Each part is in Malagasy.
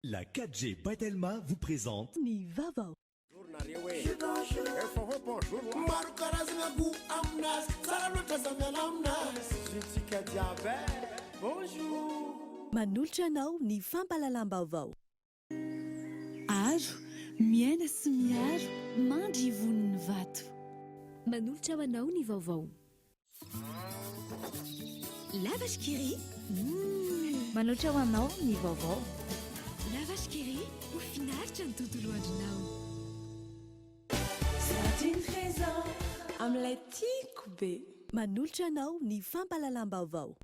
La 4G Batelma vous présente Ni Vava. Bonjour. Manolotra anao ny fampalalam-baovao. Aro, miaina sy miaro, mandry voniny vato. Manolotra ho anao ny vaovao. La vache qui rit. Manolotra ho anao ny vaovao. La vache qui rit, ho finaritra ny tontolo andronao. Amin'ilay tiako be. Manolotra anao ny fampalalam-baovao.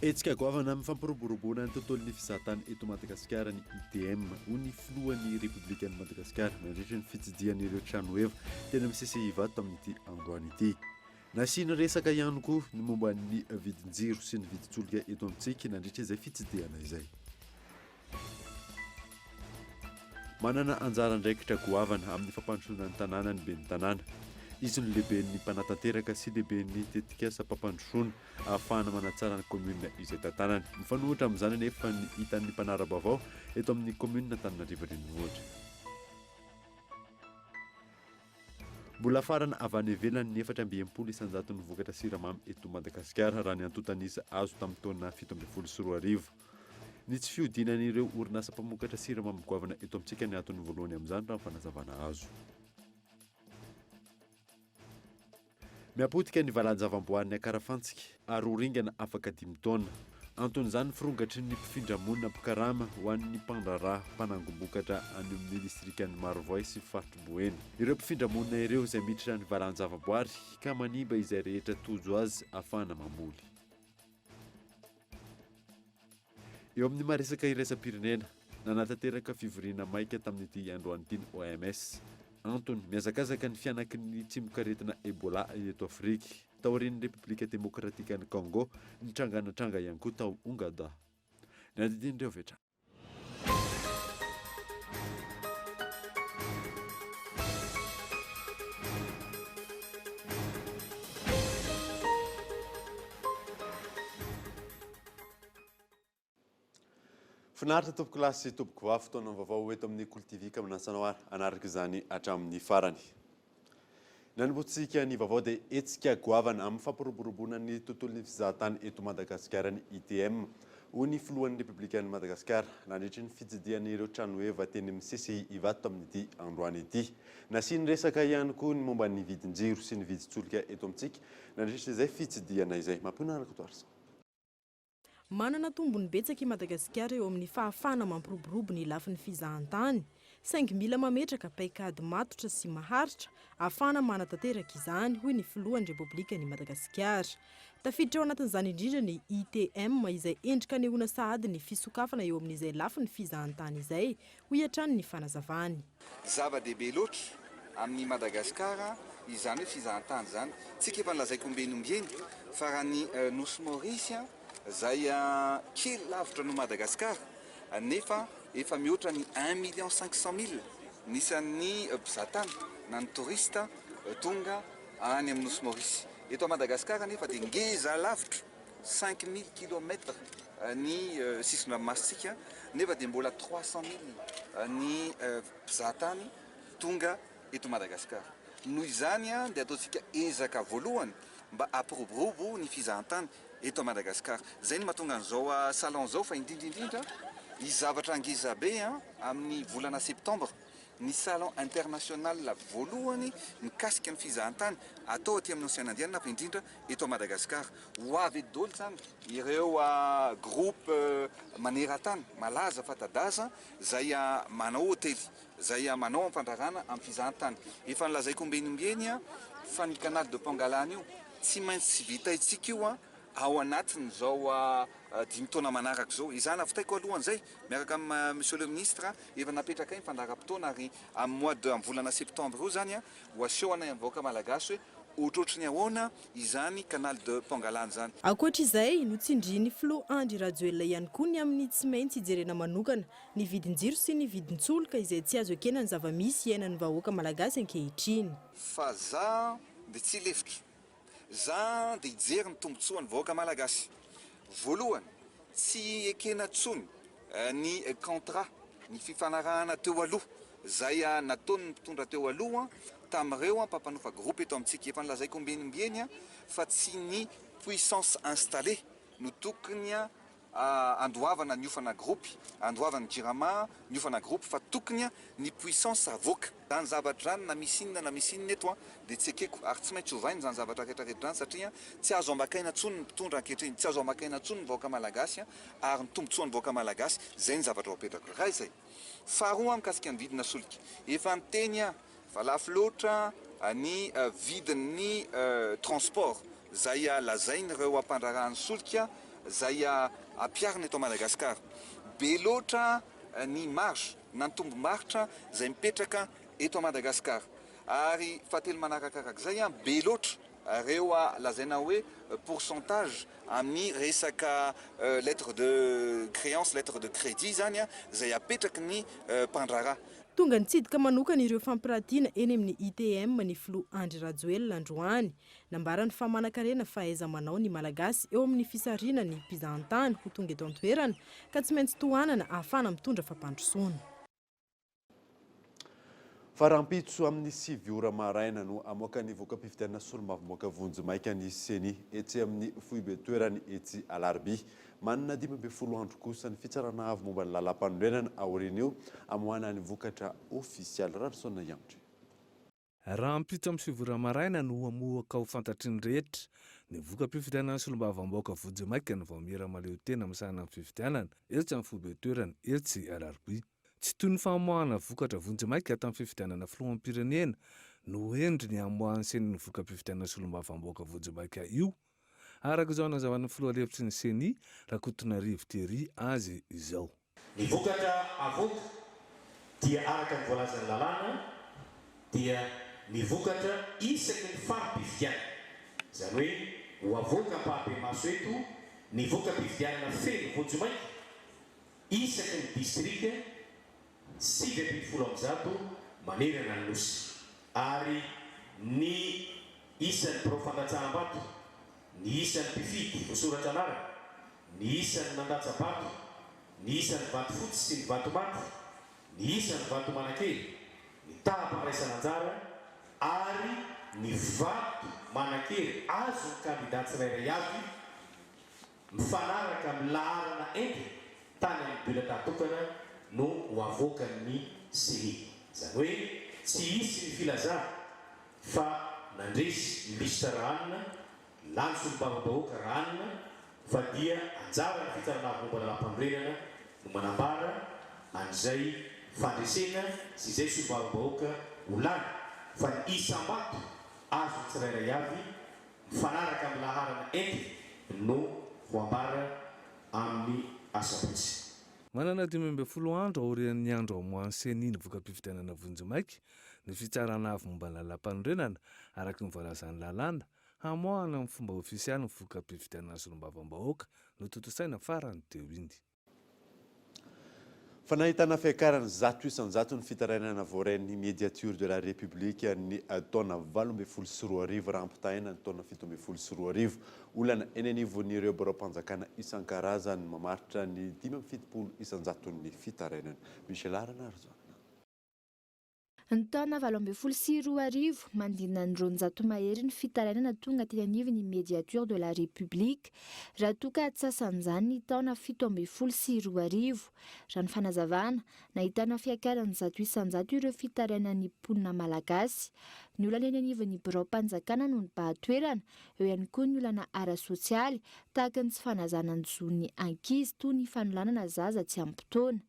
Etsika goavana amin'ny fampiroboroboana ny tontolon'ny fizahatany eto Madagasikara ny ITM ho ny filohan'ny Repoblikan'i Madagasikara mandritra ny fitsidihan'ireo trano eva tena amin'ny CCI vato amin'ity androany ity. Nasiana resaka ihany koa ny momba ny vidin-jiro sy ny vidin-tsoloka eto amintsika nandritra izay fitsidihana izay. Manana anjara andraikitra goavana amin'ny fampandrosoana ny tanàna ny ben'ny tanàna. Izy no lehiben'ny mpanatanteraka sy lehiben'ny tetikasa mpampandrosoana ahafahana manatsara ny komuna izay tantanany. Mifanohitra amin'izany anefa ny hitan'ny mpanara-baovao eto amin'ny komuna Antananarivo renivohitra. Mbola farana avy any ivelany ny 420 isanjaton'ny vokatra siramamy eto Madagasikara raha ny antotanisa azo tamin'ny taona 17 Ny tsy fiodinan'ireo orinasa mpamokatra siramamy goavana eto amintsika ny aton'ny voalohany amin'izany raha ny fanazavana azo. Miapotika ny valan-javam-boahan'ny Akarafantsika ary ho ringana afaka 5 taona. Anton'izany firongatry ny mpifindra-monina mpikarama ho an'ny mpandraraha mpanangom-bokatra any amin'ny distrikan'ny Marovoay sy faritra Boeny. Ireo mpifindra-monina ireo izay miditra ny valan-javaboary ka manimba izay rehetra tojo azy ahafahana mamoly. Eo amin'ny maresaka iraisam-pirenena nanatanteraka fivoriana maika tamin'ity androany ity ny OMS. Antony miazakazaka ny fianaky ny tsimbokaretina Ebola eto Afrika, tao aorian'ny Repoblika Demokratika ny Congo, ny tranganatranga ihany koa tao Ongada. Ny andidin'ireo vetra. Finaritra tompoko lasy sy tompoko vavy fotoana vaovao eto amin'ny Kultivika amin'Ansanao ary anaraka izany hatramin'ny farany. Nanombotsika ny vaovao dia etsika goavana amin'ny fampiroboroboana ny tontolon'ny fizahatany eto Madagasikara ny ITM ho ny filohan'ny Repoblikan'i Madagasikara nandritra ny fitsidihan'ireo trano eva teny amin'ny CCI ivato amin'ity androany ity. Nasiany resaka ihany koa ny momba ny vidin-jiro sy ny vidin-tsoloka eto amintsika nandritra izay fitsidihana izay. Mampianaraka toarisa. Manana tombony betsaka i Madagasikara eo amin'ny fahafahana mampiroborobo ny lafin'ny fizahantany, saingy mila mametraka paikady matotra sy maharitra ahafahana manatanteraka izany hoy ny filohan'ny Repoblikan'i Madagasikara. Tafiditra ao anatin'izany indrindra ny ITM izay endrika anehoana sahady ny fisokafana eo amin'izay lafin'ny fizahantany izay hoy hatrany ny fanazavany. Zava-dehibe loatra amin'ny Madagasikara izany hoe fizahantany izany. Tsika efa nolazaiko omben'ombeny fa raha ny Nosy Maurice zay kely lavitra no Madagasikara nefa efa mihoatra ny 1,500,000 nisan'ny mpizahatany na ny tourista tonga any amin'ny Nosy Maurice. Eto Madagasikara nefa dia ngeza lavitra 5,000 km ny sisiny-ranomasitsika nefa dia mbola 300,000 ny mpizahatany tonga eto Madagasikara. Noho izany dia ataontsika ezaka voalohany mba hampiroborobo ny fizahantany eto Madagasikara. Zay ny mahatonga an'izao salon zao fa indrindra ny zavatra angeza be amin'ny volana septembre ny salon international voalohany mikasika ny fizahantany atao aty amin'ny Océan Indien fa indrindra eto Madagasikara. Ho avy eto daholo zany ireo groupe maneran-tany malaza fatadaza zay manao hotely, zay manao ampandrarana amin'ny fizahantany. Efa nilazaiko omben'ombeny fa ny canal de Pangalane io tsy maintsy vita itsika io ao anatin' zao 5 taona manaraka zao. Izany avitaiko alohan'izay miaraka amin'ny monsieur le ministre efa napetraka ny fandaharam-potoana ary amin'ny volana septembre io zany ho aseho anay avoaka malagasy hoe ohatrohatry ny ahoana izany canal de Pangalane zany. Ankoatra izay notsindriany Flo Andry Rajoelina ihany koa ny amin'ny tsy maintsy ijerena manokana ny vidin-jiro sy ny vidin-tsoloka izay tsy azo ekena ny zava-misy iainan'ny vahoaka malagasy ankehitriny. Fa za dia tsy lefitra, za dia hijery ny tombotsoan'ny vahoaka malagasy. Voalohany, tsy ekena tsony ny contrat, ny fifanarahana teo aloha zay nataony mpitondra teo aloha tamin'ireo mpampanofa groupe eto amintsika efa nilazaiko ombenimbieny fa tsy ny puissance installée no tokony andoavana niofana groupe, andoavana jirama niofana groupe fa tokony ny puissance avoaka. Zany zavatra zany na misy inona eto dia tsy ekeko ary tsy maintsy hovainy zany zavatra rehetrarehetra zany satria tsy azo ambakaina tsony ny mpitondra ankehitriny, tsy azo ambakaina tsony ny vahoaka malagasy ary ny tombotsoan'ny vahoaka malagasy, zay ny zavatra apetraka raha izay. Faharoa mikasika ny vidina solika, efa niteny fa lafo loatra ny vidin'ny transport zay lazainy ireo ampandrarahany solika zay ampiarina eto Madagasikara. Be loatra ny marge na ny tombo-maritra zay mipetraka eto Madagasikara. Ary fahatelo manarakarak'izay be loatra ireo lazaina hoe pourcentage amin'ny resaka lettre de créance, lettre de crédit zany zay apetraky ny mpandraraha. Tonga nitsidika manokana ireo fampiratiana eny amin'ny ITM ny Flo Andry Rajoelina androany. Nambarany fa manan-karena fahaiza-manao ny malagasy eo amin'ny fisariana ny mpizahan-tany ho tonga eto an-toerana ka tsy maintsy tohanana ahafana mitondra fampandrosoana. Farampitso amin'ny 7 ora maraina no amoaka ny voaka-pifidianana solombavamboaka Vonjimaika ny seny etsy amin'ny foibe toerany etsy Alarby. Manana 12 andro kosa ny fitsarana avy momba ny lalam-panorenana aorian'io amoahana ny vokatra ofisialy Rarisona Iandry. Raha ampitso amin'ny 7 ora maraina no amoaka ho fantatriny rehetra ny voka-pifidianana solombavamboaka Vonjimaika ny vao mira maleo tena misahana amin'ny fifidianana etsy amin'ny foibe toerany etsy Alarby. Tsy toy ny famoahana vokatra Vonjimaika tamin'ny fifidianana filoham-pirenena no endry ny amoahany senin'ny voka-pifidianana solombavamboaka Vonjimaika io. Araka izao nazavan'ny filoha lefitry ny seny Rakotonarivo Thierry azy izao. Ny vokatra avoaka dia araka ny voalazan'ny lalàna dia ny vokatra isaky ny fahampifidianana. Izany hoe ho avoaka mpahabe maso eto ny voka-pifidianana feno Vonjimaika isaky ny distrika 7 manerana ny nosy ary ny isan'ny mpirofandatsaham-bato, ny isan'ny mpifidy vosoratra anarana, ny isan'ny mandatsa-bato, ny isan'ny vato fotsy sy ny vato maty, ny isan'ny vato manan-kely, ny taham-pandraisana anjara ary ny vato manan-kely azo ny kandidat tsirairay avy mifanaraka amin'ny laharana ente tany amin'ny bulletin tokana no ho avoaka ny seny. Izany hoe tsy hisy ny filazana fa nandresy lisitra ranona, lany solombavambahoaka ranona fa dia anjara ny fitsarana avy momba lalam-panorenana no manambara an'izay fandresena sy izay solombavambahoaka ho lany fa ny isam-bato azo ny tsirairay avy mifanaraka amin'ny laharana ente no ho ambara amin'ny asabotsy. Manana 12 andro aorian'ny andro amoahany seny ny voka-pifidianana Vonjimaika ny fitsarana avy momba ny lalam-panorenana araka ny voalazan'ny lalàna hamoahana amin'ny fomba ofisialy ny voka-pifidianana solombavambahoaka no totosaina farany teo iny. Fa nahitana fiakarany 100 ny fitarainana voaren'ny médiature de la République ny taona 24 raha ampitahaina ny taona 17 olana eny anivon'ireo boropanjakana isan-karazany mamaritra ny 570 ny fitarainana. Michel Arana Arzona. Ny taona 24 mandina ny 200 mahery ny fitarainana tonga teny anivon'ny médiature de la République raha toa ka atsasan'izany ny taona 17 raha ny fanazavana nahitana fiakarany 100 ireo fitarainan'ny mponina malagasy. Ny olana eny anivon'ny biraom-panjakana no ny bahatoerana, eo ihany koa ny olana ara-sosialy tahaka ny tsy fanazanany zon'ny ankizy toy ny fanolanana zaza tsy ampy-taona.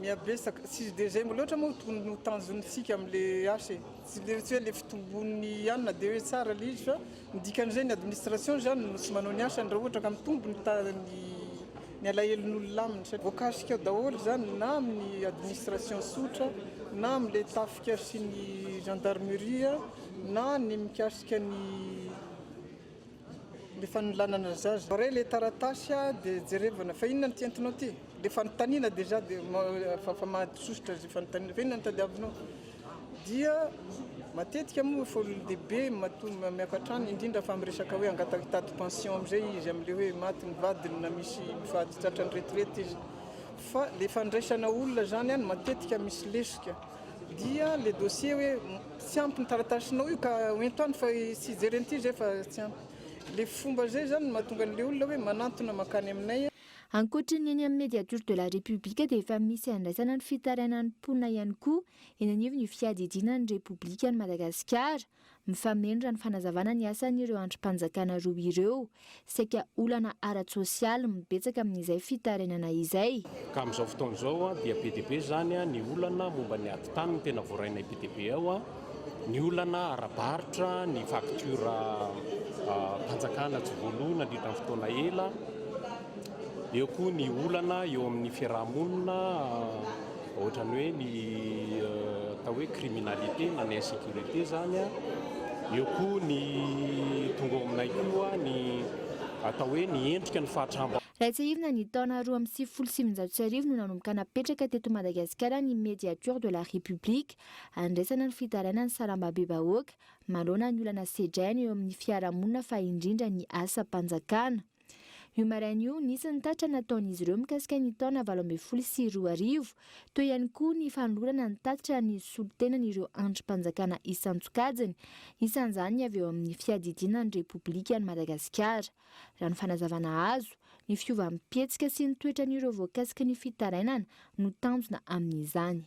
Miabesaka tsy dia zay loatra moa no tanjonitsika amin'le ase tsy hoe le fitombony ihany na dia hoe tsara le izy fa midikan'izay ny administration zany no tsy manao ny asany raha ohatra ka mitombo ny alahelon'olona aminy satria voakasika daholo zany na amin'ny administration sotra na amin'le tafika sy ny gendarmerie na ny mikasika ny le fanolanana zaza re le taratasy dia jerevana fa inona ny tientinao ty le fanontaniana déjà dia fa mahadisosotra zay fanontaniana fa inona ny tadiavinao dia matetika moa fa olon-dehibe miakatrany indrindra fa miresaka hoe angatahitady pension amizay izy am'le hoe maty ny vadiny na misy mifady tratra ny retraite izy fa le fandraisana olona zany any matetika misy lesika dia le dossier hoe tsy ampy ny taratasinao io ka oentoany fa sy jereny ty zay fa tsy ampy le fomba zay zany mahatonga an'le olona hoe manantona makany aminay. Ankoatry ny eny amin'ny médiature de la République dia efa misy andraisana ny fitarainan'ny mponina ihany koa eny anivon'ny fiadidiana ny Repoblika ny Madagasikara mifamendra ny fanazavana ny asan'ireo andrim-panjakana roa ireo saika olana ara-tsosialy mibetsaka amin'izay fitarainana izay. Ka amin'izao fotoana izao dia be dia be zany ny olana momba ny adi-tany no tena voarainay be dia be ao ny olana ara-baritra ny faktura panjakana tsy voalohana nandritra ny fotoana ela eo koa ny olana eo amin'ny fiarahamonina ohatrany hoe ny atao hoe criminalité na ny insécurité zany eo koa ny tonga aminay koa ny atao hoe ny endrika ny fahatramba. Rahatsahivina ny taona 2025 no nanomboka napetraka teto Madagasikara ny médiature de la République andraisana ny fitarainana ny salambabe-bahoaka manoloana ny olana sedrainy eo amin'ny fiarahamonina fa indrindra ny asa panjakana. Io maraina io nisy ny tatra nataon'izy ireo mikasika ny taona 2024 toy ihany koa ny fanolorana ny tatitra ny solotenan'ireo andrim-panjakana isan-tsokajiny isan'izany avy eo amin'ny fiadidiana ny Repoblika ny Madagasikara. Raha ny fanazavana azo ny fiova-mipetsika sy ny toetran'ireo voakasika ny fitarainana no tanjona amin'izany.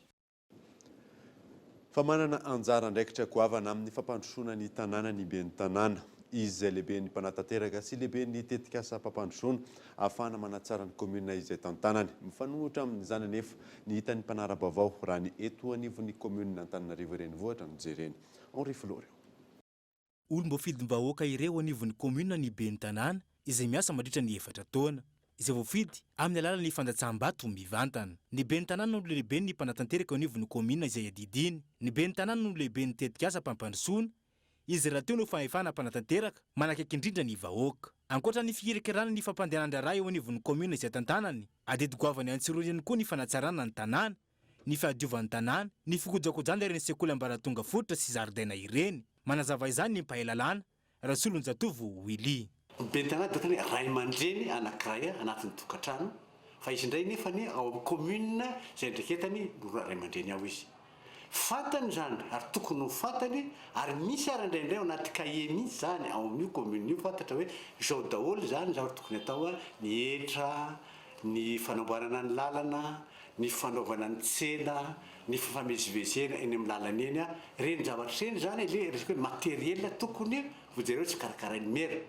Fa manana anjara andraikitra goavana amin'ny fampandrosoana ny tanàna ny ben'ny tanàna. Izy izay lehibe ny mpanatanteraka sy lehibe ny tetikasa mpampandrosoana ahafahana manatsara ny komina izay tantanany. Mifanohitra amin'izany anefa ny hitan'ny mpanara-baovao raha ny eto anivon'ny komina Antananarivo renivohitra no jereny. Henri Floreo. Olom-boafidim-bahoaka ireo anivon'ny komina ny ben'ny tanàna izay miasa mandritra ny 4 taona izay voafidy amin'ny alalan'ny fandatsaham-bato mivantana. Ny ben'ny tanàna no lehibe ny mpanatanteraka anivon'ny komina izay adidiny. Ny ben'ny tanàna no lehibe ny tetikasa mpampandrosoana izy raha teo no fahefana mpanatanteraka manakaiky indrindra ny vahoaka. Ankoatra ny fikirakirana ny fampandehanana raha eo anivon'ny komina izay tantanany, adidi-goavany antsironiny koa ny fanatsarana ny tanàna, ny fahadiovan'ny tanàna, ny fikojakojana ireny sekoly ambaratonga fototra sy zaridaina ireny. Manazava izany ny mpahelalana Rasolonjatovo Willy. Ben'ny tanàna dia ray aman-dreny anankiray anatin'ny tokantrano fa izy indray nefa ny ao amin'ny komina izay ndraiketany ray aman-dreny ao izy. Fantany zany ary tokony ho fantany ary misy ary indraindray ao anaty kahie mihitsy zany ao amin'io komina io fantatra hoe zao daholo zany zavatra tokony atao ny etra, ny fanamboarana ny lalana, ny fanaovana ny tsena, ny fifamezivezena eny amin'ny lalana eny reny zavatra reny zany le resaka hoe matériel tokony vojereo tsy karakarainy mera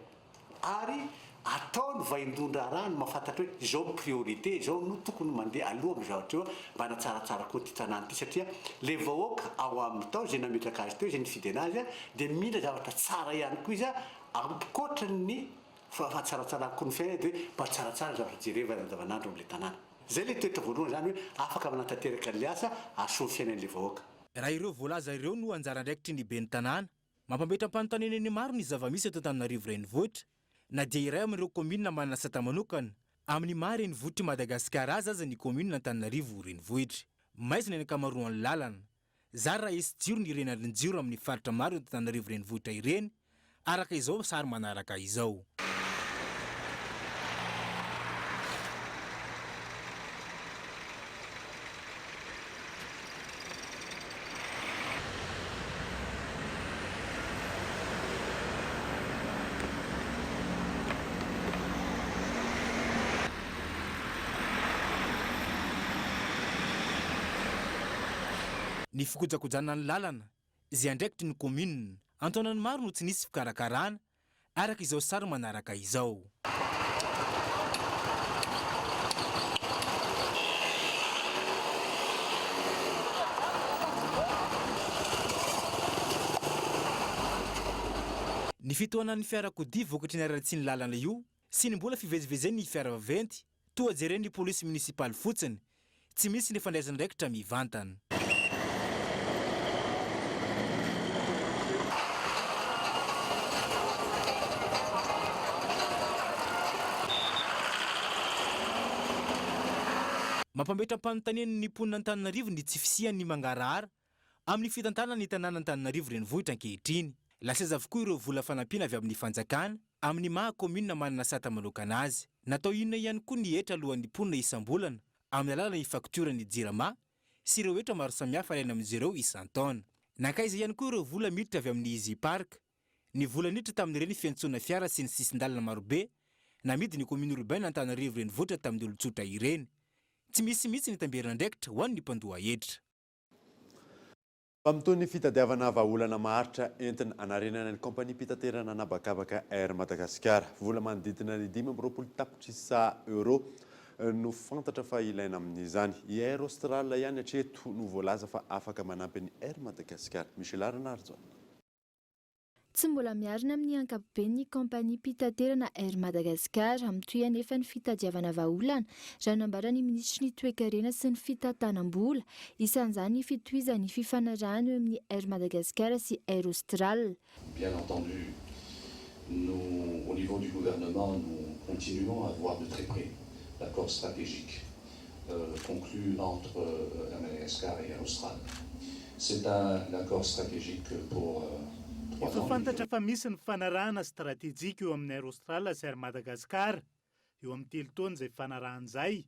ary ataony vaindondra rano mahafantatra hoe izao priorité izao no tokony mandeha aloha amin'ny zavatra eo mba hanatsaratsara koa ty tanàna ty satria le vahoaka ao amin'ny tao izay nametraka azy teo izay nifidy anazy dia mila zavatra tsara ihany koa izy ankoatra ny fahatsaratsara koa ny fiainana dia mba tsaratsara zavatra jerevana andavanandro amin'ilay tanàna. Zay le toetra voalohany zany hoe afaka manatanteraka an'ilay asa ahasoa fiainan'ilay vahoaka. Raha ireo voalaza ireo no anjara andraikitry ny ben'ny tanàna mampambetra ampanontanenany maro ny zava-misy eto Antananarivo renivohitra na dia iray amin'ireo komina manana sata manokana amin'ny maha renivohitry Madagasikara aza ny komina Antananarivo renivohitra. Maizina ny ankamaroan'ny lalana. Zary raha isy jiro ny renan'ny jiro amin'ny faritra maro eto Antananarivo renivohitra ireny araka izao sary manaraka izao. Ny fikojakojana ny lalana izay andraikitry ny komina antonany maro no tsy nisy fikarakarana araka izao sary manaraka izao. Ny fitohanan'ny fiarakodia vokatry ny aratsy ny lalana io sy ny mbola fivezivezeny ny fiaravaventy toa jeren'ny polisy munisipaly fotsiny tsy misy ny fandraisana ndraikitra mivantana. mampametram-panontaniany ny mponina Antananarivo ny tsy fisian'ny mangarahara amin'ny fitantanana ny tanàna Antananarivo renivohitra ankehitriny. Lasaza avokoa ireo vola fanampiana avy amin'ny fanjakana amin'ny maha kominina manana sata manokana azy. Natao inona ihany koa ny hetra alohan'ny mponina isam-bolana amin'ny alalany faktorany jirama sy ireo hetra maro samihafa ilaina amin'izy ireo isan-taona. Nankaiza ihany koa ireo vola miditra avy amin'ny Easy Park. Ny vola niditra tamin'ireny fiantsoana fiara sy ny sisin-dalana marobe namidy ny komina urbaine Antananarivo renivohitra tamin'ny olon-tsotra ireny. Tsy misy mihitsy ny tamberana ndraikitra ho an'ny mpandoa hetra. Pamtony fitadiavana vahaolana maharitra entina anarenana ny kompania pitaterana anabakabaka Air Madagascar. Vola manodidina ny 520 tapitrisa euro no fantatra fa ilaina amin'izany. I Air Austral ihany hatreto no voalaza fa afaka manampy ny Air Madagascar. Michel Arnardzon. Tsy mbola miarina amin'ny ankapobean'ny kompania pitaterana Air Madagascar amin'ny tohany efa ny fitadiavana vahaolana raha nambarany ministry ny toe-karena sy ny fitantanam-bola isan'izany fitohizan'ny fifanarahana eo amin'ny Air Madagascar sy Air Austral. Bien entendu, nous, au niveau du gouvernement, nous continuons à voir de très près l'accord stratégique conclu entre Air Madagascar et Air Austral. C'est un accord stratégique pour efa fantatra fa misy ny fanarahana stratégique eo amin'ny Air Austral sy Air Madagascar eo amin'ny 3 taona izay fanarahana izay.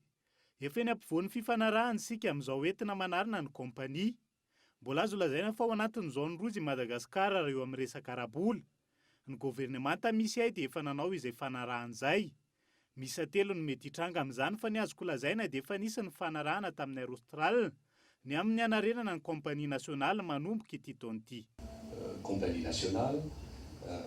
Efa eny ampovoan'ny fifanarahana isika amin'izao entina manarina ny kompania. Mbola azo lazaina fa ao anatin'izao ny rozy Madagascar raha eo amin'ny resaka arabola. Ny gouvernemanta misy ay dia efa nanao izay fanarahana izay. Misy telo ny mety hitranga amin'izany fa ny azoko lazaina dia efa nisy ny fanarahana tamin'ny Air Austral ny amin'ny anarenana ny kompania nationale manomboka ity taona ity. Compagnie nationale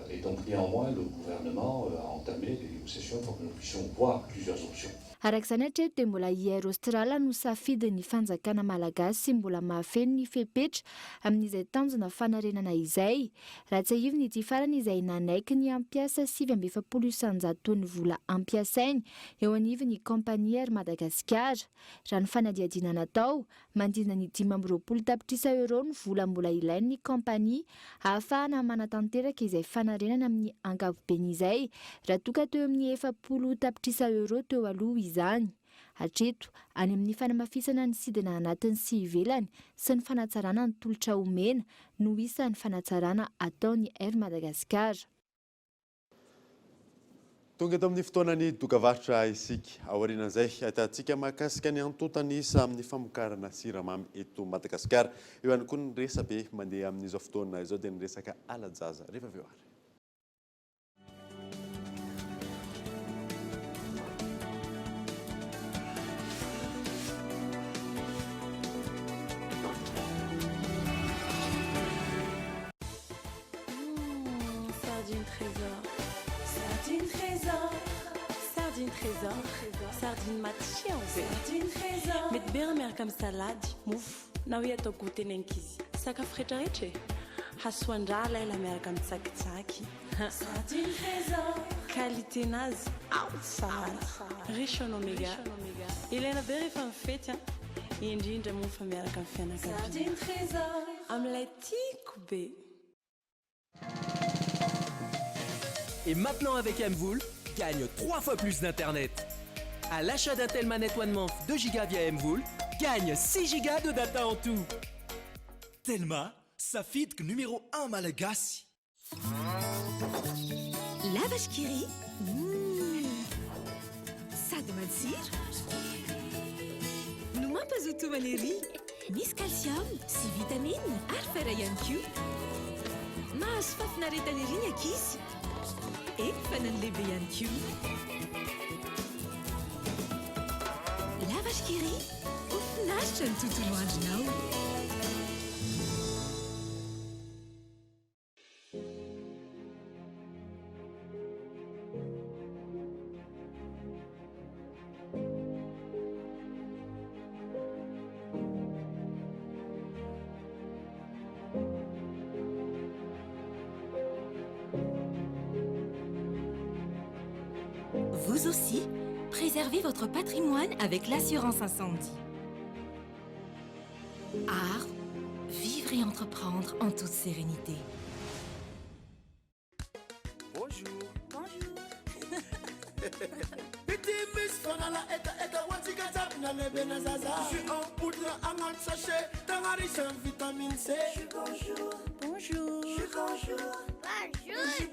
et donc néanmoins le gouvernement a entamé des négociations pour que nous puissions voir plusieurs options. Arak'izany hatreto dia mbola i Air Austral no safidin'ny fanjakana malagasy sy mbola mahafeno ny fepetra amin'izay tanjona fanarenana izay. Raha tsy ahivy ny ity farany izay nanaiky ny ampiasa 720 ny vola ampiasainy eo anivon'ny kompania Air Madagascar. Raha ny fanadihadiana natao mandina ny 520 tapitrisa euro ny vola mbola ilain'ny kompania ahafahana manatanteraka izay fanarenana amin'ny ankapobeny izay raha toka teo amin'ny 40 tapitrisa euro teo aloha izany. Hatreto any amin'ny fanamafisana ny sidina anatiny sy ivelany sy ny fanatsarana ny tolotra omena no isan'ny fanatsarana ataony Air Madagascar. Tonga eto amin'ny fotoanany dokavarotra isika aorianan'izay ahitantsika mahakasika ny antotany isa amin'ny famokarana siramamy eto Madagasikara. Eo ihany koa ny resabe mandeha amin'izao fotoana izao dia ny resaka alajaza rehefa avy eo ary. Sardine matisy ao mety be miaraka amin'ny salady mofo na hoe atao goûter ny ankizy sakafo rehetrarehetra hasoandrala ela miaraka amin'ny tsakitsaky qualiténazy ao tsara riche en oméga ilaina be rehefa mifety indrindra moa fa miaraka amin'ny fianakaviana amin'ilay tiako be. Et maintenant avec Mvoul, gagne 3 fois plus d'internet. À l'achat d'un tel manette One Month 2 Go via Mvoul, gagne 6 Go de data en tout. Telma, sa fitque numéro 1 malagasy. La vache qui rit, sady matsiro no mampazoto manery, misy calcium sy vitamine ary fera ihany koa. Mahazo fafinaretana ery ny ankizy efa na ny lehibe ihany koa. La vache qui rit, ho finaritra ny tontolo andronao. Vous aussi, préservez votre patrimoine avec l'assurance incendie. Art, vivre et entreprendre en toute sérénité. Bonjour. Bonjour. Mesdames, fanala eta watika na lebe na zaza. Jus en poudre en sachet, dans riche en vitamine C. Bonjour. Bonjour. Bonjour.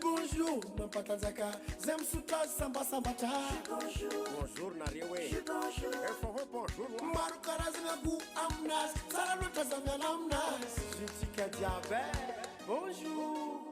Bonjour. Mampatanzaka, zem suta samba samba cha. Bonjour. Bonjour nariwe. Bonjour. Bonjour. Maru karazina gu amnas, saralota zamyan amnas. Jitika diabet. Bonjour.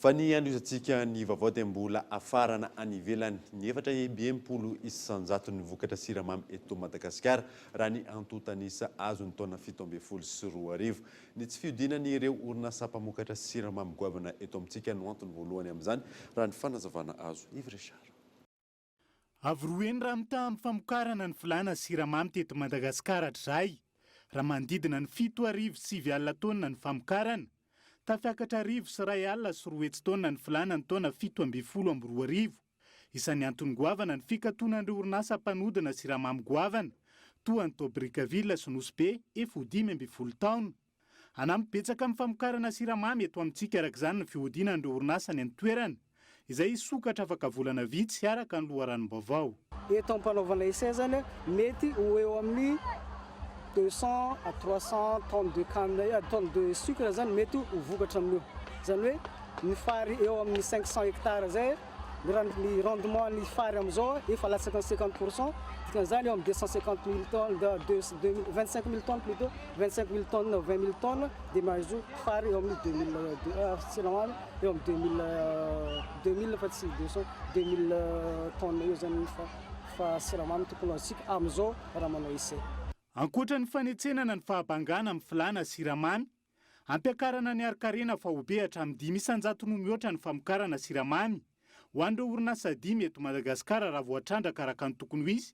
Fa ny androzatsika ny vaovao dia mbola afarana any ivelany ny 400 isanjato ny vokatra siramamy eto Madagasikara raha ny antotanisa azo ny taona 17 ny tsy fiodinany ireo orinasa mpamokatra siramamy goavana eto amintsika no antony voalohany amin'izany raha ny fanazavana azo Yves Richard. Avy roeny raha mita amin'ny famokarana ny filana siramamy teto Madagasikara hatrizay raha manodidina ny 7,9 taona ny famokarana. Tafiakatra 1,4 taona ny filana ny taona 17 isan'ny antony goavana ny fikatonan'ireo orinasa mpanodina siramamy goavana toa ny Tobrikaville sy Nosbe 15 taona. Anampibetsaka amin'ny famokarana siramamy eto amintsika araka izany ny fihodinan'ireo orinasa ny antoerana izay sokatra afaka volana vitsy araka ny loharanom-baovao. Eto ampanaovana essai zany mety eo amin'ny 200 à 300 tonnes de canne, tonnes de sucre zany mety ho vokatra amin'io. Zany hoe ny fary eo amin'ny 500 hectares zay ny rendement ny fary am'izao efa latsaka ny 50%, dikan'izany eo amin'ny 250 000 tonnes, 25 000 tonnes plutôt, 25 000 tonnes, 20 000 tonnes de maïzou fary eo amin'ny 2000 siramamy eo amin'ny 2000 fa tsy 200 2000 tonnes eo zany fa siramamy tokony asika am'izao raha manao essai. Ankoatra ny fanetsenana ny fahabangana amin'ny filana siramamy, ampiakarana ny arikarena fahobe hatramin'ny 5 isanjato no mihoatra ny famokarana siramamy ho an'ireo orinasa 5 eto Madagasikara raha voatrandraka araka ny tokony ho izy,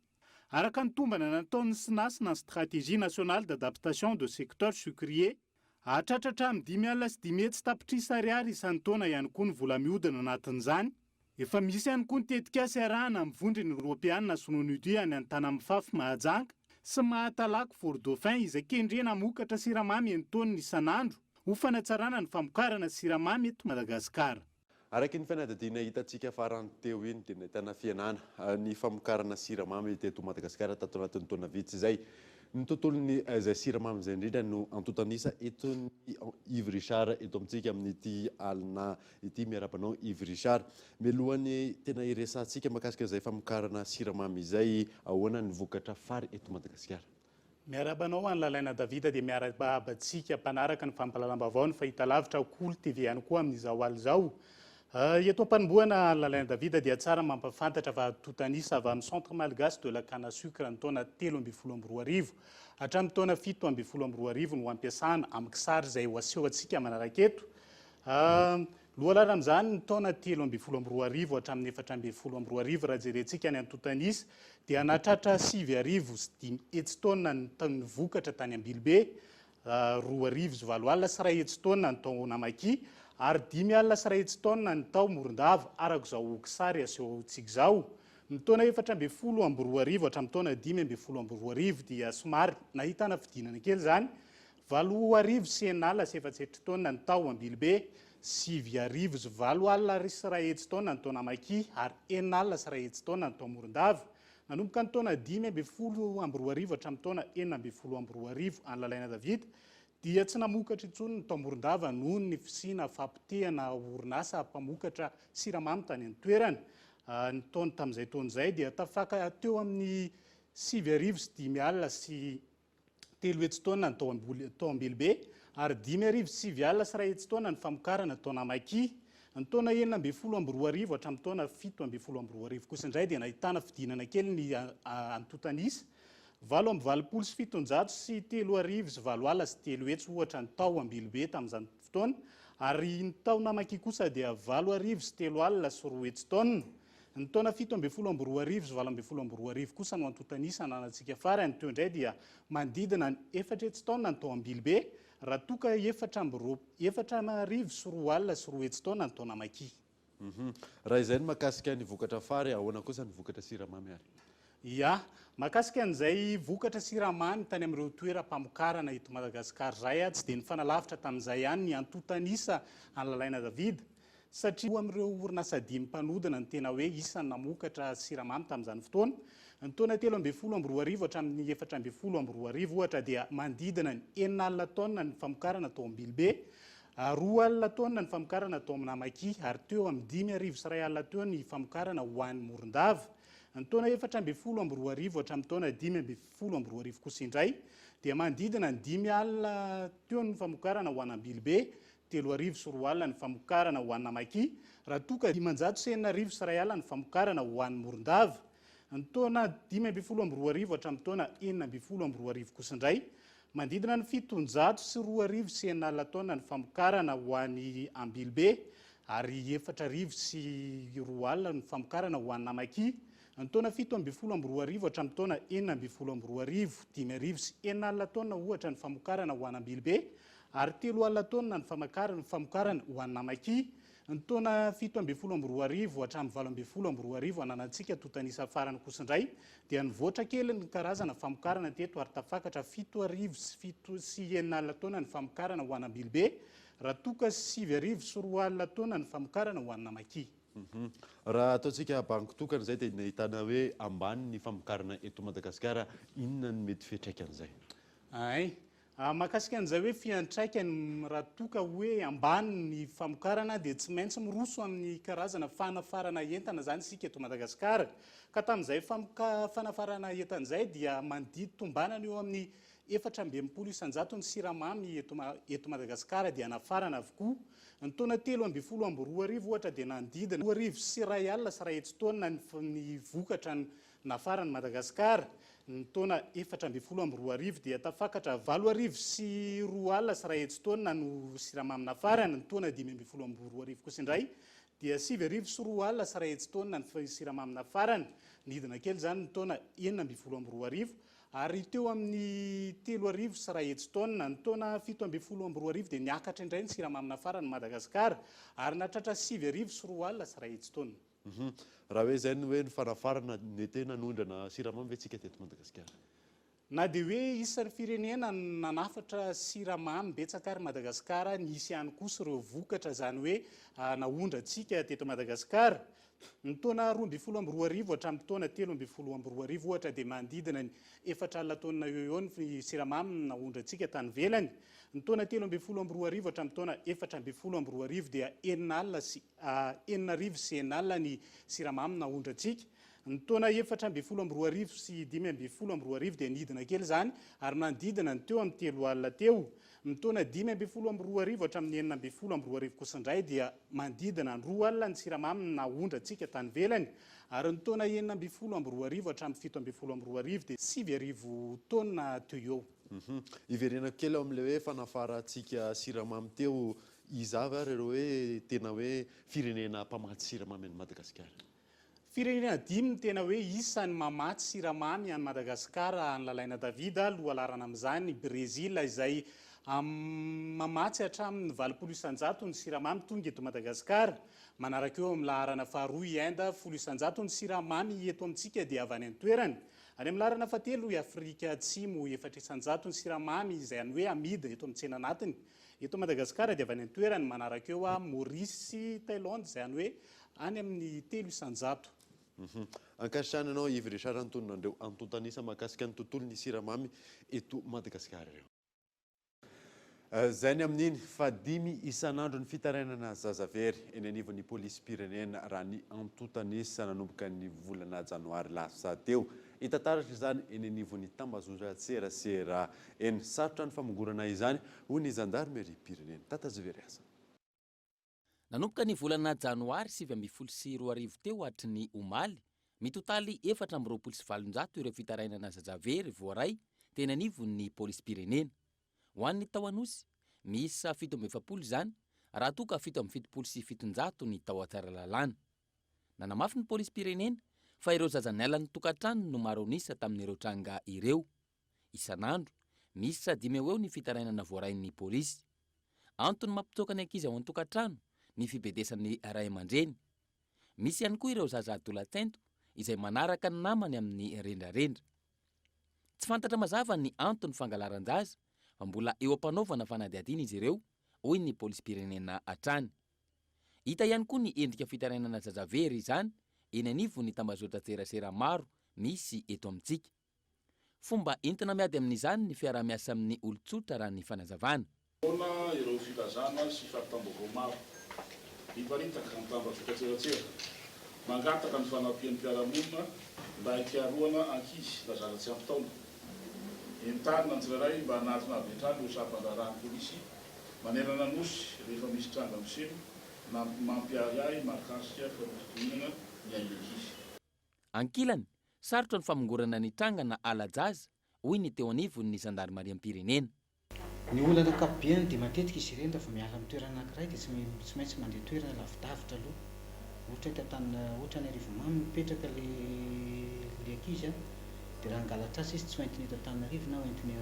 araka ny tombana nataon'ny SINAS na stratégie nationale d'adaptation de secteur sucrier, ahatratratra amin'ny 5,5 tapitrisa ariary isan'ny taona ihany koa ny vola mihodina anatin'izany. Efa misy ihany koa ny tetikasa arahana amin'ny vondrony Europeanina sy NONUD any Antanamifafy Mahajanga sy Mahatalako Fort Dauphin izay kendrena mokatra siramamy entonny isan'andro ho fanatsarana ny famokarana siramamy eto Madagasikara. Araky ny fanadadiana hitantsika farany teo iny dia nahitana fianana ny famokarana siramamy teto Madagasikara tato anatin'ny taona vitsy izay. Ny tontolony izay siramamy izay indrindra no antotanisa eto ny Yves Richard eto amintsika amin'ity alina ity miarabanao Yves Richard. Mialohany tena iresantsika mahakasika izay famokarana siramamy izay ahoana ny vokatra fary eto Madagasikara. Miarabanao any Lalaina Davida dia miarababantsika mpanaraka ny fampalalam-baovao ny fahita lavitra Cool TV ihany koa amin'izao aly izao. Eto am-panomboana Lalaina Davida dia tsara mampafantatra fa totanisa avy amin'ny Centre Malgache de la canne à sucre ny taona 13 hatramin'ny taona 17 no ampiasana amin'ny kisary izay ho aseho antsika manaraka eto. Lohalala amin'izany ny taona 13 hatramin'ny 14 raha jerentsika ny antotanisa dia nahatratra 7,5 hetsitona ny vokatra tany Ambilobe, 2,9 sy 7 alina sy 1 hetsitona ny tao Namaki ary 5 alina sy 1 hetsitona ny tao Morondava araka izao kisary aseho antsika izao. Ny taona 14 hatramin'ny taona 15 dia somary nahitana fidinana kely zany, 7,9 sy 9 alina sy 4 hetsitona ny tao Ambilobe, 7,9 sy 7 alina sy 1 hetsitona ny tao Namaki ary 9 alina sy 1 hetsitona ny tao Morondava. Nanomboka ny taona 15 hatramin'ny taona 16 any Lalaina Davida dia tsy namokatra intsony ny tao Morondava noho ny fisiana fampitehana orinasa mpamokatra siramamy tany an-toerana. Ny taona tamin'izay taona izay dia tafaka teo amin'ny 7,9 sy 5 alina sy 3 hetsitona ny tao Ambilobe ary 5,9 sy 7 alina sy 1 hetsitona ny famokarana tao Namaki. Ny taona 12 hatramin'ny taona 17 kosa indray dia nahitana fidinana kely ny antotanisa, 7,7 sy 700 sy 3,9 sy 7 alina sy 3 hetsy ohatra ny tao Ambilobe tamin'izany fotoana ary ny tao Namaki kosa dia 7,9 sy 3 alina sy 2 hetsitona. Ny taona 17 sy 7 kosa no antotanisa ananantsika farany teo indray dia manodidina ny 4 hetsitona ny tao Ambilobe raha toka 4,9 sy 2 alina sy 2 hetsitona ny tao Namaki. Raha izay no mahakasika ny vokatra fary ahoana kosa ny vokatra siramamy ary? Ya, mahakasika an'izay vokatra siramamy tany amin'ireo toeram-pamokarana eto Madagasikara zay tsy dia ny fanalavitra tamin'izay ihany ny antotanisa Analalaina Davida satria amin'ireo orinasa 5 mpanodina ny tena hoe isan'ny namokatra siramamy tamin'izany fotoana. Ny taona 13 hatramin'ny 14 ohatra dia manodidina ny 9 alina taona ny famokarana tao amin'ny Ambilobe, 2 alina taona ny famokarana tao amin'ny Namaki ary teo amin'ny 5,1 alina teo ny famokarana ho an'ny Morondava. Ny taona 14 hatramin'ny taona 15 kosa indray dia manodidina ny 5 alina teo ny famokarana ho an'ny Ambilobe, 3,2 alina ny famokarana ho an'ny Namaki, raha toka 591 alina ny famokarana ho an'ny Morondava. Ny taona 15 hatramin'ny taona 14 kosa indray manodidina ny 702 alina taona ny famokarana ho an'ny Ambilobe ary 4,2 alina ny famokarana ho an'ny Namaki. Ny taona 17 hatramin'ny taona 14 5,9 alina taona ohatra ny famokarana ho an'ny Ambilobe ary 3 alina taona ny famokarana ho an'ny Namaki. Ny taona 17 hatramin'ny 18 ananantsika totanisa farany kosa indray dia nivoatra kely ny karazana famokarana teto ary tafakatra 7,9 alina taona ny famokarana ho an'ny Ambilobe raha toka 7,4 alina taona ny famokarana ho an'ny Namaki. Raha ataontsika banky tokana zay dia nahitana hoe ambany ny famokarana eto Madagasikara, inona ny mety fiantraikan'izay? Mahakasika an'izay hoe fiantraikany raha toka hoe ambany ny famokarana dia tsy maintsy miroso amin'ny karazana fanafarana entana zany isika eto Madagasikara. Ka tamin'izay fanafarana entana izay dia mandidy tombanana eo amin'ny 420 isanjato ny siramamy eto Madagasikara dia nafarana avokoa. Ny taona 13 ohatra dia nandidina 2,1 alina sy 1 taona ny vokatra nafarany Madagasikara. Ny taona 14 dia tafakatra 4,2 alina sy 1 taona no siramamy nafarana. Ny taona 15 kosa indray dia 7,4 alina sy 1 taona ny siramamy nafarana. Nidina kely zany ny taona 14 ary teo amin'ny 3,000 sy 1 taona. Ny taona 17 dia niakatra indray ny siramamy nafarany Madagasikara ary natratra 7,4 alina sy 1 taona. Raha hoe zay hoe ny fanafarana ny tena nondrana siramamy ve tsika teto Madagasikara? Na dia hoe isan'ny firenena nanafatra siramamy betsaka ary Madagasikara, nisy ihany kosa ireo vokatra zany hoe naondratsika teto Madagasikara. Ny taona 12 hatramin'ny taona 13 ohatra dia manodidina ny 4 alina taona eo ny siramamy naondratsika tany ivelany. Ny taona 13 hatramin'ny taona 14 dia 9 alina sy 9,9 alina ny siramamy naondratsika. Ny taona 14 sy 15 dia nidina kely zany ary manodidina ny teo amin'ny 3 alina teo. Ny taona 15 hatramin'ny 19 kosa indray dia manodidina ny 2 alina ny siramamy naondratsika tany ivelany ary ny taona 19 hatramin'ny 17 dia 7,000 taona teo eo. Iverena kely ao amin'ilay hoe fanafarantsika siramamy teo, izava ary ireo hoe tena hoe firenena mpamatsy siramamy any Madagasikara? Firenena 5 ny tena hoe isan'ny mamatsy siramamy any Madagasikara. Analalaina Davida lohalarana amin'izany, Brezila izay mamatsy hatramin'ny 20 isanjato ny siramamy tonga eto Madagasikara. Manaraka eo amin'ny laharana faharoa i Inde 10 isanjato ny siramamy eto amintsika dia avy any an-toerany. Any amin'ny laharana fahatelo i Afrika Atsimo 4 isanjato ny siramamy izay any hoe amidy eto amin'ny tsena anatiny. Eto Madagasikara dia avy any an-toerany. Manaraka eo Maurice, Thaïlande izay any hoe any amin'ny 3 isanjato. Ankasitrana anao Yves Richard Antoninandreo antontanisa mahakasika ny tontolon'ny siramamy eto Madagasikara ireo. Zay ny amin'iny fa 5 isanandro ny fitarainana zazavery eny anivon'ny polisy pirenena raha ny antontanisa nanomboka ny volana janoary lasa teo. Itataratra izany eny anivon'ny tambazotran-tserasera eny sarotra ny famongorana izany ho ny zandarmerie pirenena. Tatazovery asa. Nanomboka ny volana janoary 2024 teo hatry ny omaly, mitotaly 427 ireo fitarainana zazavery voaray teny anivon'ny polisy pirenena. Ho an'ny tao anosy, misy 770 izany, raha toka 770 sy 700 ny tao atsara lalàna. Nanamafy ny polisy pirenena fa ireo zazanialan'ny tokantrano no maro anisa tamin'ireo tranga ireo. Isanandro, misy sady eo ny fitarainana voarain'ny polisy. Antony mampitoka ny ankizy ao an-tokantrano ny fibedesan'ny ray aman-dreny. Misy ihany koa ireo zaza adolatsento izay manaraka ny namany amin'ny rendrarendra. Tsy fantatra mazava ny antony fangalaran-jaza fa mbola eo am-panaovana fanadihadiana izy ireo, hoy ny polisy-pirenena hatrany. Hita ihany koa ny endrika fitarainana zazavery izany eny anivon'ny tambazotra-tserasera maro misy eto amintsika. Fomba entina miady amin'izany ny fiarah-miasa amin'ny olon-tsotra raha ny fanazavana. Ona ireo filazana sy fampitambavao maro miparitaka ny tambazotra-tserasera mangataka ny fanampian'ny mpiara-monina mba hikaroana ankizy lazana tsy ampy taona. Entanina ny tsirairay mba hanatona avy hatrany ho sampandrarahany polisy manerana nosy rehefa misy tranga miseho na mampiary ahy mahakasika fampitotonana ny ankizy. Ankilany, sarotra ny famongorana ny tranga na alajaza, hoy ny teo anivon'ny zandarmariam-pirenena. Ny olana ankapobeny dia matetika izy ireny rehefa miala amin'ny toerana anankiray dia tsy maintsy mandeha toerana lavidavitra aloha. Ohatra ohatra ny Arivomamy mipetraka le ankizy dia raha hangalatra azy izy tsy hoentiny eto Antananarivo na hoentiny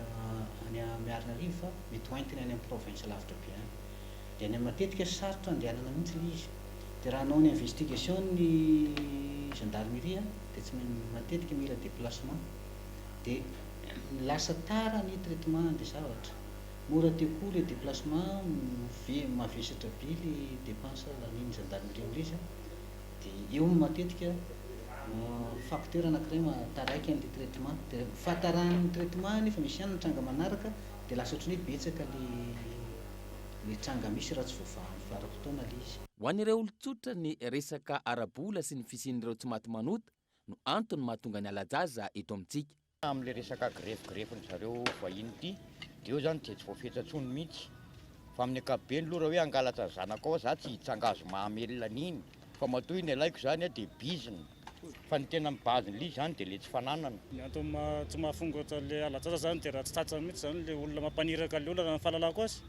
any Miarinarivo fa mety hoentiny any amin'ny province lavitra be any. Dia ny matetika sarotra andehanana mihitsy le izy. Dia raha hanao ny investigation ny gendarmerie dia tsy matetika mila déplacement. Dia lasa tara ny traitement dia zavatra. Mora teo koa le déplacement mavesatra be le dépense laniny gendarmerie amin'izy. Dia eo matetika facteur anankiray mataraiky an'le traitement. Dia fahatarahany traitement nefa misy ihany ny tranga manaraka dia lasa ohatran'ny hoe betsaka le tranga misy raha tsy voavahan'ny varam-potoana le izy. Ho an'ireo olon-tsotra ny resaka arabola sy ny fisian'ireo tsy maty manota no antony mahatonga ny alajaza eto amintsika. Amin'le resaka grefiny zareo vahiny ity dia eo zany dia tsy voafetratsony mihitsy. Fa amin'ny ankapobeny aloha raha hoe angalatra zanaka ao za tsy hitsangazo mahamelona an'iny. Fa matoy ny alaiko zany dia biziny. Fa ny tena mibaziny li zany dia le tsy fananana. Ny antony tsy mahafongatra le alajaza zany dia raha tsy tratrany mihitsy zany le olona mampaniraka le olona raha ny fahalalako azy.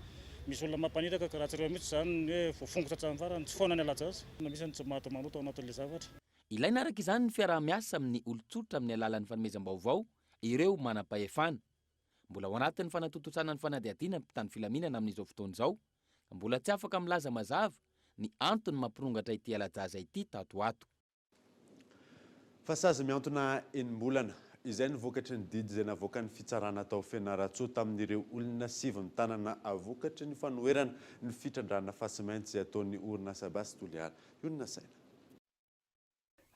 Misy olona mampaniraka ka raha tsy reo mihitsy zany hoe voafongotra hatramin'ny farany tsy foana ny alajaza. Misy ny tsy maty manoto ao anatin'le zavatra. Ilaina araka izany ny fiarah-miasa amin'ny olon-tsotra amin'ny alalan'ny fanomezam-baovao ireo manam-pahefana. Mbola ao anatin'ny fanatontosana ny fanadihadiana mpitany filaminana amin'izao fotoana izao, mbola tsy afaka milaza mazava ny antony mampirongatra ity alajaza ity tatoato. Fa sazy miantona enim-bolana, izay ny vokatry ny didy izay navoaka ny fitsarana tao Fianaratsoa tamin'ireo olona 7 tanana avokatry ny fanoherana ny fitrandrana fasimainty izay ataon'ny orinasa basy toliara. Ionina saina.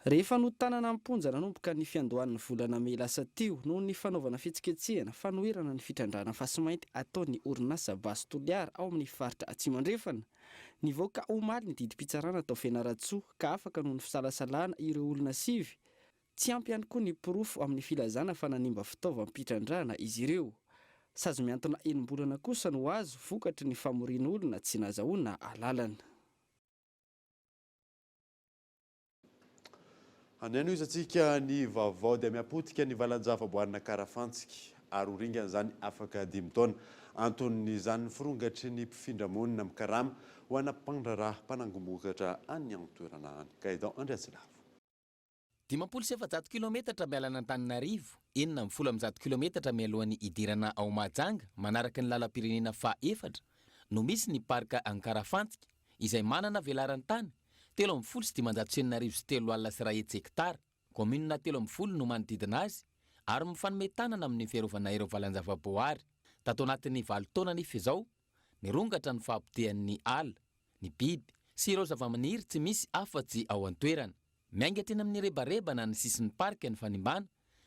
Rehefa notanana amponja nanomboka ny fiandohan'ny volana May lasa teo noho ny fanaovana fitsiketsehana fanoherana ny fitrandrana fasimainty ataon'ny orinasa basy toliara ao amin'ny faritra Atsimandrefana. Nivoaka omaly ny didim-pitsarana tao Fianaratsoa ka afaka noho ny fisalasalana ireo olona 7. Tsy ampy ihany koa ny pirofo amin'ny filazana fa nanimba fitaovam-pitrandrana izy ireo. Sazy miantona enim-bolana kosa no azo vokatry ny famorian'olona tsy nazahoana alalana. Aneno izatsika ny vaovao dia miapotika ny valan-javaboarina Karafantsika ary oringana zany afaka 5 taona. Anton'izany firongatry ny mpifindra-monina amin'ny Karama ho ana mpandraraha mpanangom-bokatra any amin'ny toerana any. Kaidan Andreatsilavo. 700 kilometatra mialana Antananarivo, 410 kilometatra mialohan'ny idirana ao Mahajanga, manaraka ny lalam-pirenena faha-4 no misy ny parka Ankarafantsika izay manana velaran'ny tany 7,993 hektara. Komunina 13 no manodidina azy ary mifanome tanana amin'ny fiarovana ireo valan-javaboary. Tato anatin'ny 7 taona nify izao, nirongatra ny fahapotehan'ny ala, ny biby sy ireo zava-maniry tsy misy afa-tsy ao an-toerana. Miainga teny amin'ny rebarebana ny sisin'ny parka ny fanimbana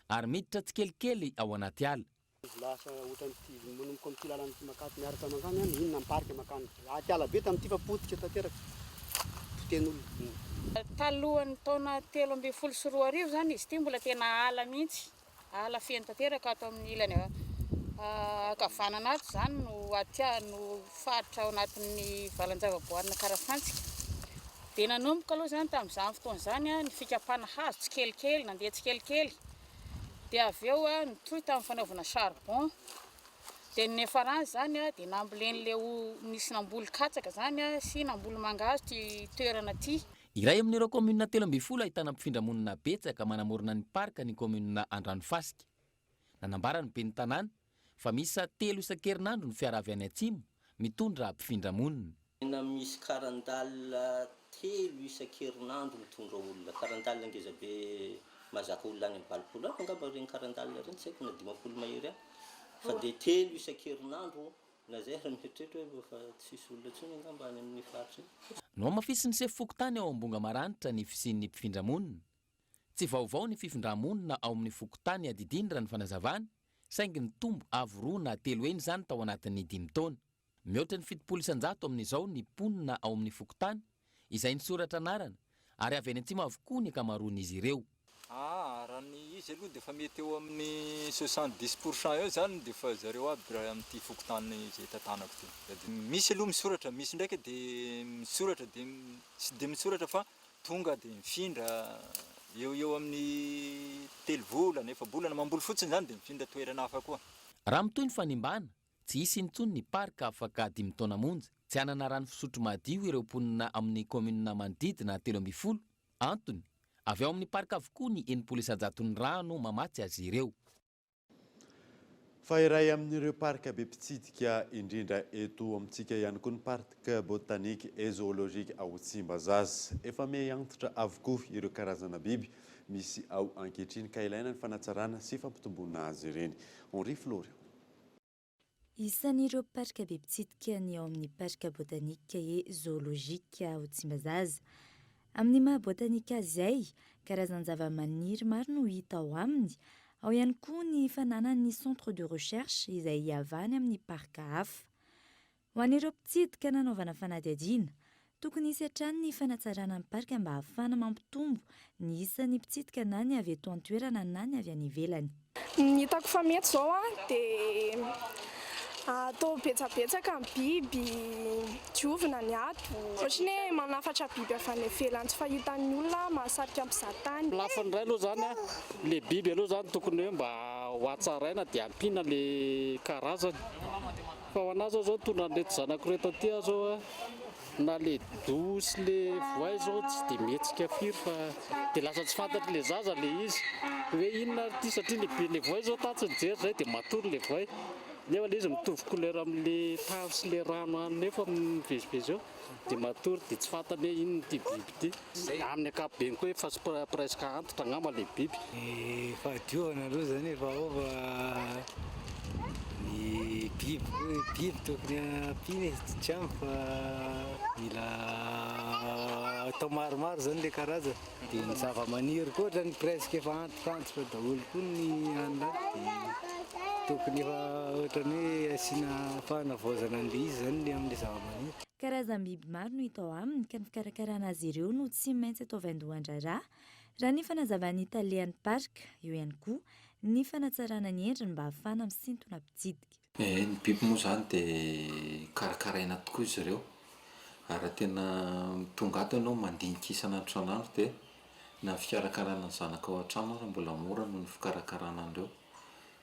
ary miditra tsikelikely ao anaty ala. Lasa ohatran'ity manomboka amin'ity lalana makaty miaraka makany any inona ny parka makany. Aty ala be tamin'ity fa potika tanteraka. Poten'olona. Talohan'ny taona 13 zany izy ity mbola tena ala mihitsy. Ala feno tanteraka ato amin'ny ilany ankavanana ato zany no atya no faritra ao anatin'ny valan-javaboarina Karafantsika. Dia nanomboka aloha zany tamin'izany fotoana zany ny fikapana hazo tsikelikely, nandeha tsikelikely. Dia avy eo nitroy tamin'ny fanaovana charbon. Dia ny nefarany zany dia nambolen'le nisy namboly katsaka zany sy namboly mangahazo ty toerana ty. Iray amin'ireo komunina 12 ahitana mpifindra-monina betsaka manamorona ny parka ny komunina Andranofasika. Nanambara ny ben'ny tanàna fa misy 3 isan-kerinandro ny fiara avy any atsimo mitondra mpifindra-monina. Misy karandalina 3 isan-kerinandro mitondra olona, karandalina ngezabe mazaka olona any am-balopolo any angamba regny karandalina reny tsy haiko na 10 mahery any fa dia 3 isan-kerinandro na zay raha mieritreritra hoe fa tsisy olona ntsony angamba any amin'ny faritra no mafisiny sefoko tany ao ambonga maranitra ny fisian'ny mpifindra-monina tsy vaovao ny fifindra-monina ao amin'ny fokotany adidiny raha ny fanazavany saingy ny tombo avo 2 na 3 eny zany tao anatin'ny 5 taona mihoatra ny 700 amin'izao ny mponina ao amin'ny fokotany izay ny soratra anarana ary avy any atsimo avokoa ny akamaroan'izy ireo raha ny izy aloha dia fa mety eo amin'ny 70% eo zany dia fa zareo aby raha amin'ity fokotany izay tantanako ty misy aloha misoratra misy ndraiky dia misoratra dia tsy dia misoratra fa tonga dia mifindra eo amin'ny 3 volana 4 bolana mamboly fotsiny zany dia mifindra toerana hafa koa raha mitoy ny fanimbana tsy hisy intsony ny parka afaka 5 taona monja tsy hanana rano fisotro madio ireo mponina amin'ny komunina manodidina 30 antony avy ao amin'ny parka avokoa ny 700 ny rano mamatsy azy ireo fa iray amin'ireo parka be mpitsidika indrindra eto amintsika ihany koa ny parka botanika et zoologika ao Tsimbazaza efa miantitra avokoa ireo karazana biby misy ao ankehitriny ka ilaina ny fanatsarana sy fampitombona azy ireny. Henri Florio. Isan'ireo parka be mpitsidika ny ao amin'ny parka botanika et zoologika ao Tsimbazaza. Amin'ny maha botanika izay karazana zava-maniry maro no hita ao aminy. Ao ihany koa ny fananany centre de recherche izay avany amin'ny parka hafa. Ho an'ireo mpitsidika nanaovana fanadihadiana, tokony hisy hatrany ny fanatsarana ny parka mba ahafahana mampitombo ny isan'ny mpitsidika na ny avy eto an-toerana na ny avy any ivelany. Ny hitako fa mety zao dia atao betsabetsaka ny biby, diovina ny ato. Ohatriny hoe manafatra biby avy any ivelany tsy fahitan'ny olona mahasarika mpizahatany. Lafiny iray aloha zany le biby aloha zany tokony hoe mba ho hatsaraina dia ampiana le karazany. Fa ho anazy zao tondra an'ireto zanako reto aty zao na le dosy le voay zao tsy dia mihetsika firy fa dia lasa tsy fantatry le zaza le izy hoe inona ty satria le voay zao tatsy nijery zay dia matory le voay. Nefa le izy mitovy couleur amin'le tavy sy le rano any nefa mivezivezy eo dia matory dia tsy fantany hoe inona ty biby ty. Amin'ny ankapobeny koa efa presque antitra angamba le biby. Fahadiovana aloha zany efa aova ny biby tokony ampiana izy tsy hamy fa mila atao maromaro zany le karazana. Dia ny zava-maniry koa ohatrany presque efa antitrantitra daholo koa ny anaty tokony efa ohatrany hoe asiana fanavaozana an'le izy zany le amin'le zava-maniry. Karazam-biby maro no hita ao aminy ka ny fikarakarana azy ireo no tsy maintsy atao vaindohan-draharaha raha ny fanazavany italian'ny parka eo ihany koa ny fanatsarana ny endriny mba ahafahana misintona mpitsidika. Ny biby moa zany dia karakaraina tokoa izy ireo ary tena tonga ato ianao mandinika isan'andro isan'andro dia na fikarakarana ny zanaka ao an-trano ary mbola mora noho ny fikarakarana an'ireo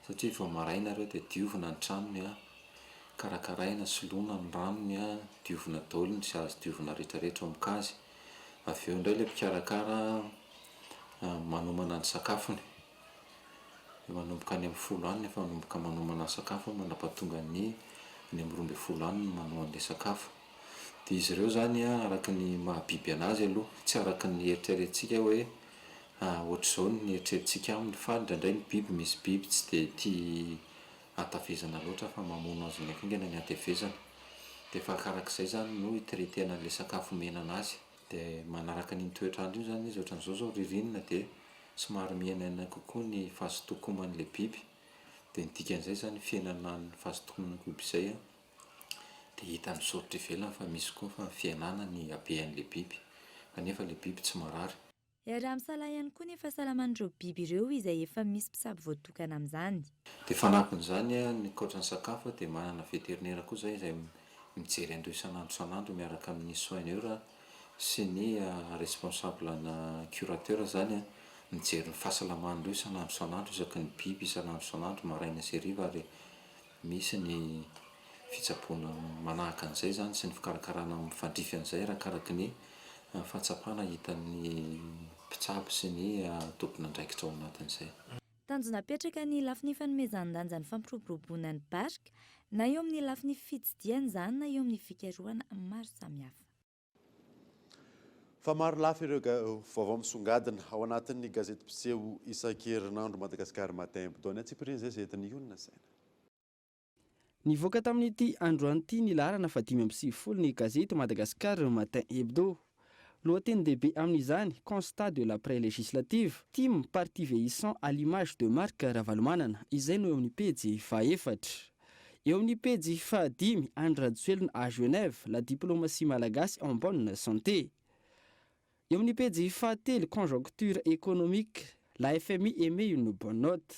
satria vao maraina ireo dia diovina ny tranony karakaraina soloina ny ranony diovina daholo ny sy azo diovina rehetrarehetra ao amikazy. Avy eo indray ilay mpikarakara manomana ny sakafony manomboka any amin'ny 10 any efa manomboka manomana ny sakafo mandrapahatonga ny 12 any no manao an'ilay sakafo. Dia izy ireo zany araka ny mahabiby anazy aloha tsy araka ny eritreretintsika hoe ohatr'izao ny eritreretintsika aminy fa indraindray ny biby misy biby tsy dia tia atavezana loatra fa mamono azy ny akingana ny atavezana. Dia fa karak'izay zany no iteretena an'ilay sakafo mena anazy. Dia manaraka ny toetrandro io zany izy ohatran'izao zao ririnina dia somary miainaina kokoa ny fahasotokoman'ilay biby. Dia ny dikan'izay zany fiainana ny fahasotokoman'ny biby izay dia hita misaotra ivelany fa misy koa fa fiainana ny habean'ilay biby kanefa ilay biby tsy marary. Raha misala ihany koa ny fahasalaman'ireo biby ireo izay efa misy mpisabo voatokana amin'izany. Dia fanampin'izany ny ankoatran'ny sakafo dia manana veterinera koa zay izay mijery an'ireo isan'andro miaraka amin'ny soigneur sy ny responsable na curateur zany mijery ny fahasalaman'ireo isan'andro isaky ny biby isan'andro maraina sy hariva ary misy ny fitsaboana manahaka an'izay zany sy ny fikarakarana mifandrify an'izay arakaraky ny fahatsapana hitan'ny mpitsabo sy ny tompon'andraikitra ao anatin'izay. Tanjona apetraka ny lafiny fanomezan-danja ny fampiroboroboana ny parka na eo amin'ny lafiny fitsidiana izany na eo amin'ny fikarohana maro samihafa. fa maro lafy ireo vaovao misongadina ao anatin'ny gazety mpiseho isan-kerinandro Madagasikara Matin Hebdo. Ny atsipiriny zay zetiny olona saina. Nivoaka tamin'ity androany ity ny laharana fa 5:30 ny gazety Madagasikara Matin Hebdo. Lohateny-dehibe amin'izany, constat de l'après-législative, team parti vieillissant à l'image de Marc Ravalomanana, izay no eo amin'ny pejy faha-efatra. Eo amin'ny pejy faha-5, Andry Rajoelina à Genève, la diplomatie malagasy en bonne santé. Eo amin'ny pejy faha-telo, conjoncture économique, la FMI émet une bonne note.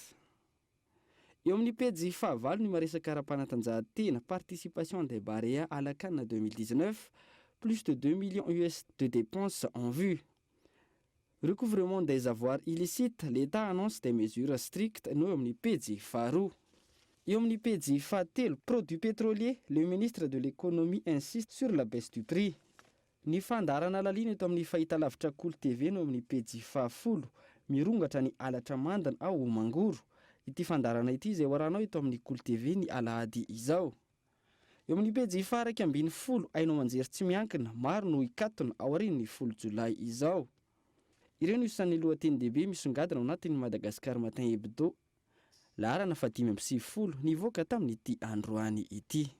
Eo amin'ny pejy faha-valo ny maresaka ara-panatanjahantena, participation des Barea à la CAN 2019, plus de 2 millions US de dépenses en vue. Recouvrement des avoirs illicites, l'État annonce des mesures strictes no eo amin'ny pejy faharoa. Eo amin'ny pejy fahatelo, produits pétroliers, le ministre de l'économie insiste sur la baisse du prix. Ny fandarana lalina eto amin'ny fahitalavitra Cool TV no eo amin'ny pejy fahafolo, mirongatra ny alatra mandana ao Mangoro. Ity fandarana ity izay hoaranao eto amin'ny Cool TV ny alahady izao. Eo amin'ny pejy faharaiky ambin'ny folo, ainao manjery tsy miankina, maro no ikatona ao aorian'ny 10 Jolay izao. Ireo no isan'ny lohateny-dehibe misongadina ao anatin'ny Madagasikara Matin Hebdo. Laharana fa 5:30 nivoaka tamin'ity androany ity.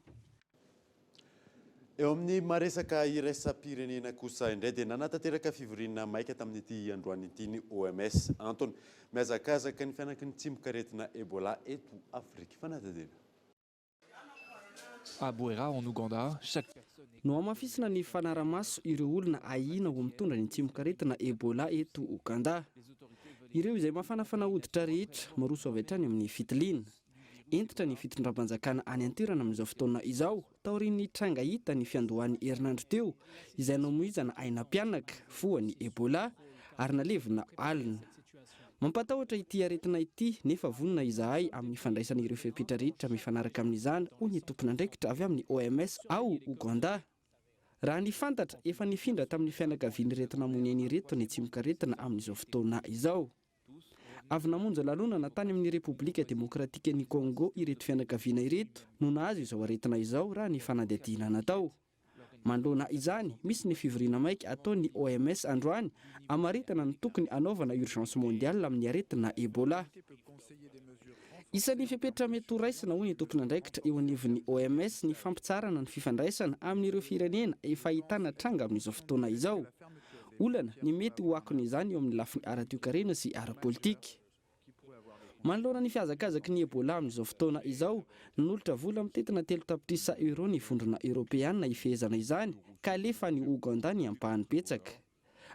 Eo amin'ny maresaka iraisam-pirenena kosa indray dia nanatanteraka fivoriana maika tamin'ity androany ity ny OMS antony mihazakazaka ny fianaky ny tsimok'aretina Ebola eto Afrika. Fanatadena. À Bouera, en Ouganda, chaque personne... No amafisina ny fanaramaso ireo olona ahina ho mitondra ny tsimok'aretina Ebola eto Ouganda. Ireo izay mafanafana hoditra rehetra maroso avy hatrany amin'ny fitilina. Entitra ny fitondram-panjakana any an-toerana amin'izao fotoana izao, taorian'ny tranga hita ny fiandohan'ny herinandro teo, izay nomoizana aina mpianaka voan'ny Ebola ary nalevina alina. Mampatahotra ity aretina ity nefa vonona izahay amin'ny fandraisana ireo fepetra rehetra mifanaraka amin'izany hoy ny tompon'andraikitra avy amin'ny OMS ao Ouganda. Raha ny fantatra efa nifindra tamin'ny fianakaviany reto namoneny reto ny tsimok'aretina amin'izao fotoana izao. Avy namonjy lalonana tany amin'ny Repoblika Demokratika ny Congo ireto fianakaviana ireto no nahazo izao aretina izao raha ny fanadihadiana natao. Mandona izany, misy ny fivoriana maika ataon'ny OMS androany amaritana ny tokony anaovana urgence mondiale amin'ny aretina Ebola. Isan'ny fepetra mety ho raisina hoy ny tompon'andraikitra eo anivon'ny OMS ny fampitsarana ny fifandraisana amin'ireo firenena efa ahitana tranga amin'izao fotoana izao. Olana ny mety ho akon'izany eo amin'ny lafiny ara-toe-karena sy ara-politika. Manoloana ny fihazakazaky ny Ebola amin'izao fotoana izao, nolotra vola mitetina 3 tapitrisa euro ny vondrona Europeana ifehezana izany, ka alefa ny Ouganda ny ampahany betsaka.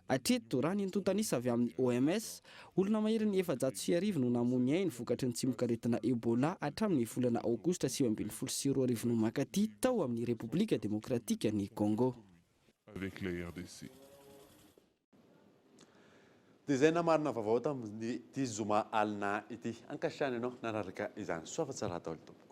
Hatreto raha ny antontanisa avy amin'ny OMS, olona mahery ny 750 no namony ainy vokatry ny tsimok'aretina Ebola hatramin'ny volana Aogositra 2022 no makaty tao amin'ny Repoblika Demokratika ny Congo. Avec la RDC. Dia izay namarina vaovao tamin'ity zoma alina ity. Ankasitrany ianao nanaraka izany. Soa fa tsara daholo tompoko.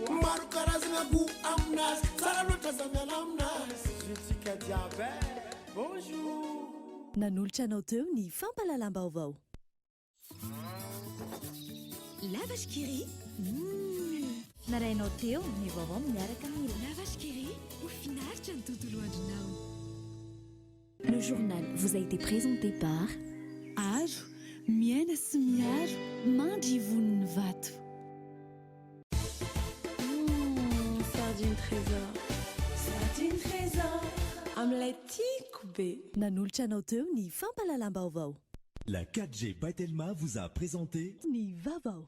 Maro karazagna go aminazy tsara loatra za miala aminazy zitsika jiaby bonjour nanolotra anao teo ny fampalalam-baovao Lavashkiri narainao teo ny vaovao miaraka amin'ny Lavashkiri ho finaritra ny tontolo andronao. Le journal vous a été présenté par Aro miaina sy miaro mandry voniny vato. Sardine trésor. Sardine trésor. Amin'ilay tiako be. Nanolotra anao teo ny fampalalam-baovao. La 4G by Telma vous a présenté Ni Vavao.